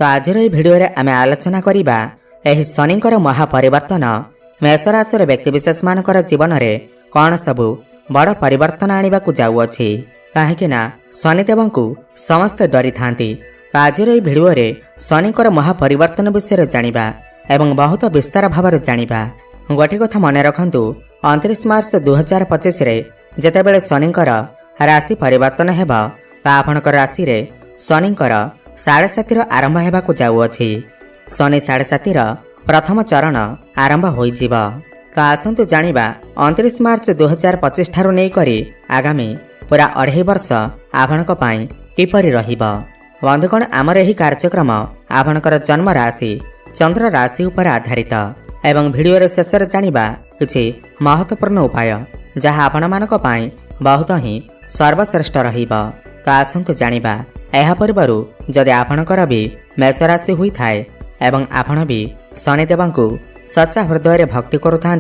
तो आज भिडियो आम आलोचना करवा यह शनिकर महापरिवर्तन मेष राशि व्यक्तिविशेष मान जीवन में कौन सबू बड़ परिवर्तन आने को जाऊँगी कहीं शनिदेव को समस्ते डरी था। तो आज भिडियो शनिकर महापरिवर्तन विषय जाना एवं बहुत विस्तार भाव जाना। गोटे कथा मन रखु 29 मार्च 2025 जितेबाला शनिकर राशि परिवर्तन होब तो आपणकर राशि रे शनिकर 7.5 आरंभ होगा जाऊँगी। शनि 7.5 प्रथम चरण आरंभ हो। तो आसतु जाना 29 मार्च 2025 ठारू नहीं आगामी पूरा 2.5 वर्ष आपणक किपरि रहिब। बंधुगण आमर यही कार्यक्रम आपणकर जन्म राशि चंद्र राशि उपर आधारित एवं भिडियो शेष जाना किसी महत्वपूर्ण उपाय जहाँ आपण मानक बहुत ही सर्वश्रेष्ठ रहिब। तो आसतु जाना यह पूर्वर जदि आपणकर भी मेष राशि हुई थाए एवं आपण भी शनिदेव को सच्चा हृदय भक्ति करुता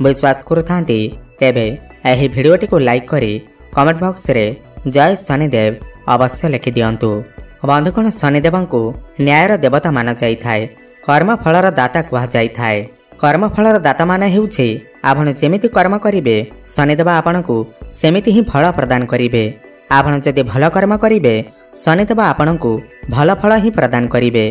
विश्वास करुता तेबे यह भिडियोटी को लाइक करी कमेंट बॉक्स रे जय शनिदेव अवश्य लिखि दियंतु। बंधुगण शनिदेव को न्यायर देवता माना जाए, कर्मफलर दाता कह जाए। कर्मफलर दाता मान हेउछि आपण जेमिति कर्म करिवे शनिदेव आपण को सेमिति ही फल प्रदान करिवे। आपण जदि भल कर्म करिवे शनिदेव आपण को भल फल ही प्रदान करिवे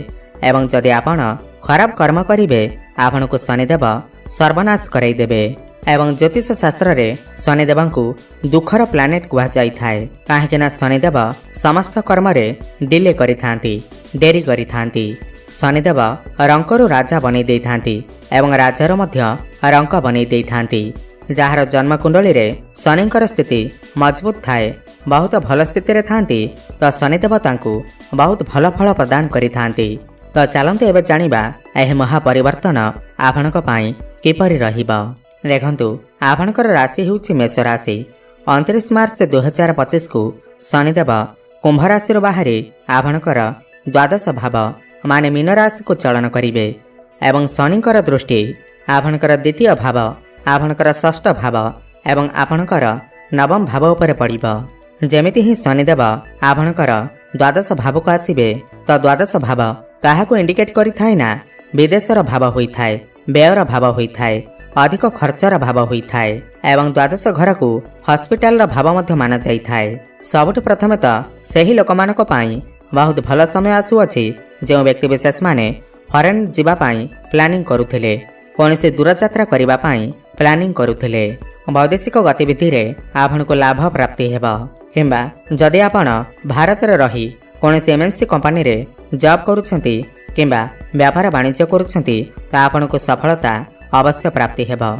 एवं जदि आपण खराब कर्म करिवे आपण को शनिदेव सर्वनाश कराई देबे। एवं ज्योतिष शास्त्र रे शनिदेव को दुखर प्लानेट कह जाए कहीं शनिदेव समस्त कर्म रे डिले करिथांती, डेरी करिथांती। शनिदेव रंकरु राजा बनै देइथांती एवं राजार मध्य रंक बनै देइथांती। जार जन्म कुंडली रे शनिकर स्थिति मजबूत थाए, बहुत भल स्थिति रे थांती तो शनिदेव तांकु बहुत भल फल प्रदान करिथांती। तो चलते एबे जानिबा एह महापरिवर्तन आपणक पई किपरि रहिब। देखंतु आपणकर राशि हेउछि मेष राशि। 29 मार्च 2025 को शनिदेव कुंभ राशि बाहरी आपणकर द्वादश भाव माने मीन राशि को चलन करिवे एवं शनिकर दृष्टि आपणकर द्वितीय भाव आपणकर षष्ठ भाव एवं आपणकर नवम भाव उपर पड़िबो। जेमिति ही शनिदेव आपणकर द्वादश भाव को आसिबे तो द्वादश भाव काहाको इंडिकेट करि थाए ना विदेशर भाव होई थाए, व्ययर भाव होई थाए, अधिक खर्चर भाव होई थाए एवं द्वादश घर को हॉस्पिटल भाव मध्य माना जाई थाए। सबुठ प्रथमे तो सही लोक मानक पई बहुत भल समय आसुअछि जो व्यक्ति विशेष माने फरेन जीवा पई प्लानिंग करुथिले, कोनसे दूरयात्रा करिबा पई प्लानिंग करुथिले। वैदेशिक गतिविधि रे आपनको लाभ प्राप्ति हेबा किंबा जदि आपण भारत रे रही कोनसे एमएनसी कंपनी रे जॉब करूछंती किंबा व्यापार वाणिज्य करूछंती तो आपनको सफलता अवश्य प्राप्ति हेबा।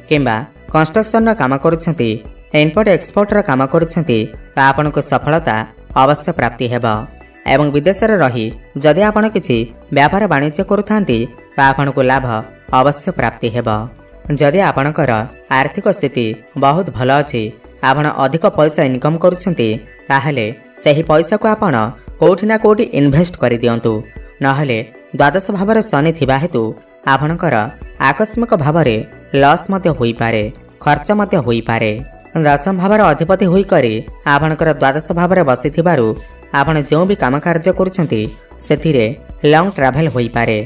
किंबा कंस्ट्रक्शन रा काम करूछंती, इम्पोर्ट एक्सपोर्ट रा काम करूछंती तो आपनको सफलता अवश्य प्राप्ति हेबा। एवं विदेश रे रही जदि आपण किछि व्यापार वाणिज्य करूथांती तो आपनको लाभ अवश्य प्राप्ति हेबा। जदि आपणकर आर्थिक स्थिति बहुत भल अछि, आपण अधिक पैसा इनकम करूछंती ताहले सही पैसा को आपण कोठी ना कोठी इन्वेस्ट करि दियंतु। नहले द्वादश भाव शनि थिबा हेतु आपणकर आकस्मिक भाव लॉस मध्य होई पारे, खर्च मध्य होई पारे। दशम भावर अधिपति होई करी आपणकर द्वादश भाव बसी थिबारु आपण जो भी काम कार्य करूछंती सेथिरे लॉन्ग ट्रैवल होई पारे।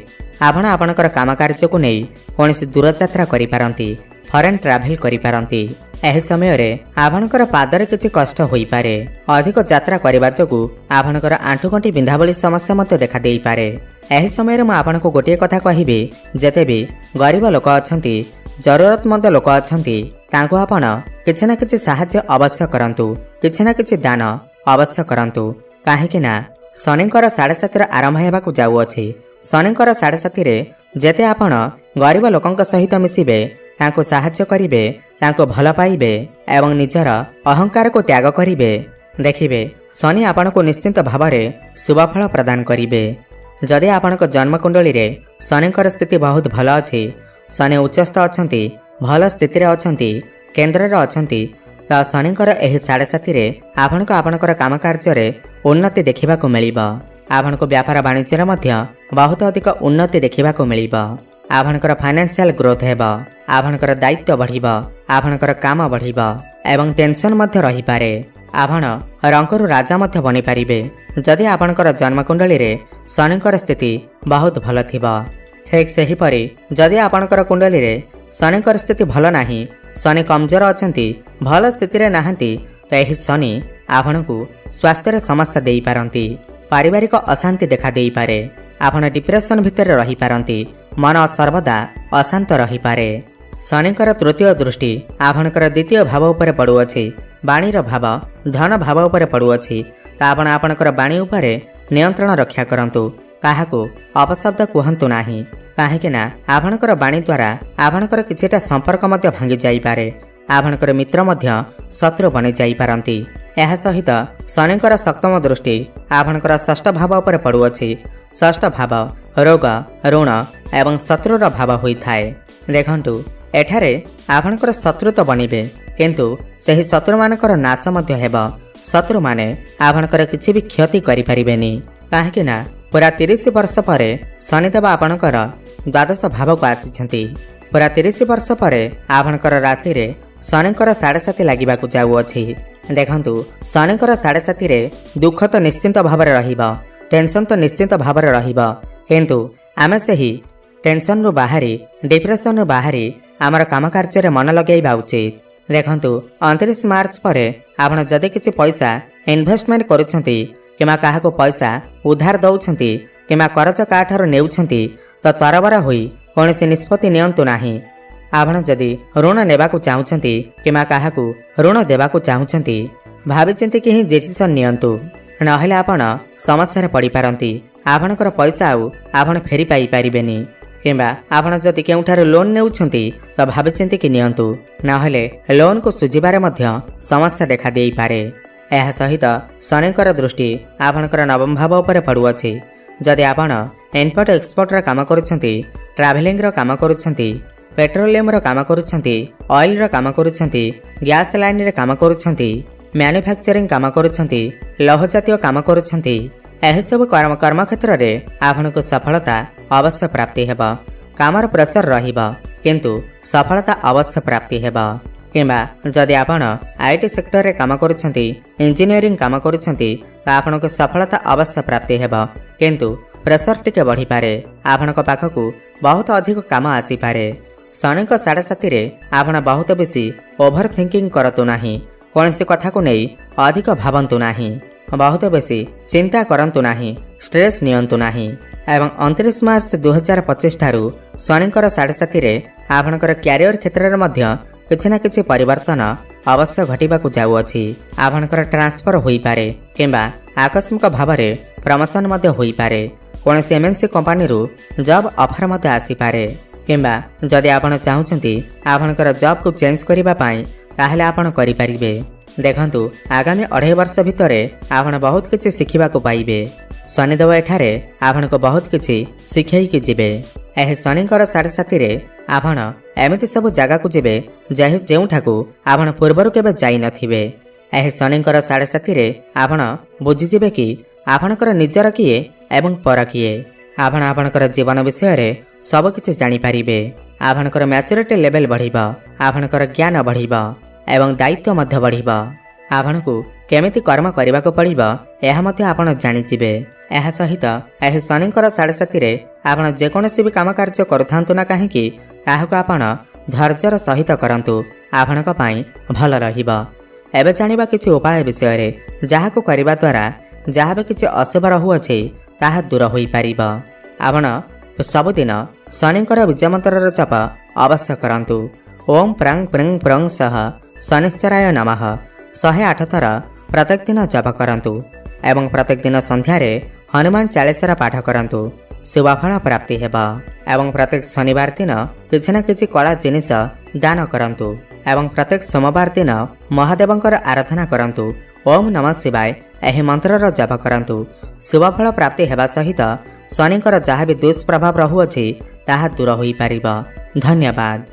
आपण आपणकर काम कार्य को नहीं कोनसी दूरयात्रा करि पारंती, फॉरेन ट्रैवल करि पारंती। एही समय रे आपणकर पादरे किछि कष्ट होई पारे। अधिक यात्रा करबा जोगु आपणकर आंठुगंठी बिंधाबली समस्या मते देखा देई पारे। एही समय रे म आपनको गोटे कथा कहिबे, जेते भी गरीब लोक अछंती, जरूरतमंद लोक अछंती तांको आपण किछि ना किछि सहायता अवश्य करंतु, किछि ना किछि दान अवश्य करंतु। काहेकि ना शनिकर 7.5 आरंभ हेबाकु जाउअछि। शनिकर 7.5 रे जेते आपण गरीब लोकंक सहित मिसिबे, तांको सहायता करिवे, तांको भल पाइबे एवं निजर अहंकार को त्याग करिवे, देखिबे शनि आपनको निश्चिंत भावरे शुभ फल प्रदान करिवे। जदि आपणक जन्म कुंडली रे शनिकर स्थिति बहुत भल अछि, शनि उच्चस्थ अछंती, भल स्थिति रे अछंती, केंद्र रे अछंती तो शनिकर एही 7.5 रे आपणक आपणकर काम कार्य रे उन्नति देखिबा को मिलिबा। आपणको व्यापार वाणिज्य रे मध्य बहुत अधिक उन्नति देखिबा को मिलिबा। आपणकर फाइनेंशियल ग्रोथ हेबा, आपणकर दायित्व बढ़िबा, आपणकर काम बढ़िबा एवं टेंशन मध्य रही पारे। आपण रंकरू राजा मध्य बनी पारिबे जदि आपणकर जन्मकुंडली रे शनिकर स्थिति बहुत भल थिबा। ठीक सेहीपरि जदि आपणकर कुंडली रे शनिकर स्थिति भल नाही, शनि कमजोर अछंती, भल स्थिति रे नाहंती, तो एही शनि आपणकु स्वास्थ्य रे समस्या देई पारंती, पारिवारिक अशांति देखा देई पारे, आपण डिप्रेशन भितर रही पारंती, मन सर्वदा अशांत रही पारे। शनिकर तृतीय दृष्टि आपणकर द्वितीय भाव उपरे पड़ुअछि, वाणीर भाव धन भाव उपरे पड़ुअछि, तो आपण आपणकर वाणी उपरे नियंत्रण रक्षा करंतु, काहाकु अपशब्द कहंतु नाही, काहेकि ना आपणकर वाणी द्वारा आपणकर किछिटा संपर्क मध्य भांगी जाई पारे, आपणकर मित्र मध्य शत्रु बनि जाई पारंती। एहा सहित शनिकर सप्तम दृष्टि आपणकर षष्ठ भाव उपरे पड़ुअछि, षष्ठ भाव रोग ऋण एवं शत्रुर भाव होइथाए। देखंतु एठारे आपणकर शत्रु तो बनिबे, किंतु सही शत्रु मानकर नाश मध्य हेब, शत्रु माने आपणकर किछि भी क्षति करि परिबेनी, काहेकि ना पूरा 30 वर्ष परे शनिदेव आपणकर द्वादश भाव को आसीछंती। पूरा 30 वर्ष परे आपणकर राशि रे शनिकर 7.5 लागिबाकू जाउअछि। देखंतु शनिकर 7.5 रे दुख तो निश्चिंत भाବରେ रहिब, टेंशन तो निश्चिंत भाବରେ रहिब, किंतु आमे सही टेंशन रु बाहरी डिप्रेशन रु बाहरी आमर काम कार्य रे मन लगाइबा उचित। देखंतु 29 मार्च परे आपण जदि किछि पैसा इन्वेस्टमेंट करूछंती, किमा काहाको पैसा उधार दउछंती, किमा करज काठार नेउछंती, तो तरबरा होई कोनोसी निष्पत्ति नियंतु नाही। आपण जदि ऋण नेबाकू चाहुछंती, किमा काहाकू ऋण देबाकू चाहुछंती, भाबी चिंती कि ही डिसिजन नियंतु, नहेले आपण समस्या रे पड़ी पारंती, आपणकर पैसा आउ आपण फेरी पाई पारिबेनी, किंबा आपण जदि केउठार लोन नेउछंती तो भाबी चिंती कि नियंतु, नहेले लोन को सुझिबारे मध्य समस्या देखा देई पारे। एहा सहित शनिकर दृष्टि आपणकर नवम भाव उपरे पड़ुअछि। जदि आपण इम्पोर्ट एक्सपोर्ट रा काम करूछंती, ट्रैवलिंग रो काम करूछंती, पेट्रोलियम रो काम करूछंती, ऑयल रो काम करूछंती, गैस लाइन रे काम करूछंती, मैन्युफैक्चरिंग काम करूछंती, लौह जातीय काम करूछंती, एही सब कर्म क्षेत्र रे आपनको सफलता अवश्य प्राप्ति हेब, कामर प्रेशर रहिब, किंतु सफलता अवश्य प्राप्ति हेब। किंबा जदि आपण आईटी सेक्टर रे काम करूछंती, इंजीनियरिंग काम करूछंती, तो आपनको सफलता अवश्य प्राप्ति हेब, किंतु प्रेशर टिके बढ़ी पारे, आपनको पाखकू बहुत अधिक काम आसी पारे। शनिक 7.5 रे आपण बहुत बेसी ओभर थिंकिंग करतु नाही, कोनसी कथा को नै अधिक भावंतु नाही, बहुत बेसी चिंता करंतु नाही, स्ट्रेस नियंतु नाही। एवं 29 मार्च 2025 ठारू शनिकर 7.5 रे आपणकर कैरियर क्षेत्र रे मध्य किछि ना किछि परिवर्तन अवश्य घटिबाकू जाउअछि। आपणकर ट्रांसफर होई पारे, किंबा आकस्मिक भावरे प्रमोशन मध्य होई पारे, कोनसी एमएनसी कंपनी रु जॉब ऑफर मध्य आसी पारे, किंबा जदि आपण चाहुचंती आपणकर जॉब को चेंज करिबा पाई ताहले आपण करि परिबे। देखंतु आगामी 2.5 वर्ष भितरे आपण बहुत किछि सिखिबाकू पाइबे। शनिदेव एठारे आपनको बहुत किछि सिखै कि जिबे। एही शनिकर 7.5 रे आपण एमिति सब जगह को जिबे जेउठाकू आपण पूर्वरु केबे जाई नथिबे। एही शनिकर 7.5 रे आपण बुझि जिबे कि आपणकर निजर किए एवं पर किए। आपण आपणकर जीवन विषय रे सब किछि जानि पारिबे। आपणकर मैच्योरिटी लेवल बढ़िबा, आपणकर ज्ञान बढ़िबा एवं दायित्व मध्य बढ़िबा। आपणकू केमिति कर्म करबाको पड़िबा एहा मध्य आपण जानि जिबे। एहा सहित एही शनिकर 7.5 रे आपण जे कोनोसी भी काम कार्य करथांतु ना काहेकि ताहाको आपण धैर्यर सहित करंतु, आपणक पई भल रहिबा। एबे जानिबा किछि उपाय विषय रे जाहाको करबा द्वारा जहा भी किछि अशुभ रहुअछि ताहा दूर होई पारिबा। आपण सबुदिन शनिकर बीज मंत्र जप अवश्य करंतु। ओम प्रांग प्रिंग प्रंग सह शनिश्चराय नमः 108 थर प्रत्येक दिन जप करंतु एवं प्रत्येक दिन संध्या रे हनुमान चालीसा पाठ करंतु, शुभफल प्राप्ति हेबा। एवं प्रत्येक शनिवार दिन किछि ना किछि कला जिनिस दान करंतु एवं प्रत्येक सोमवार दिन महादेवंकर आराधना करंतु। ओम नमः शिवाय एही मंत्रर जप करंतु, शुभफल प्राप्ति हेबा सहित शनिकर जहाँ भी दुष्प्रभाव रहुअछि ताहा दूर होई पारिबा। धन्यवाद।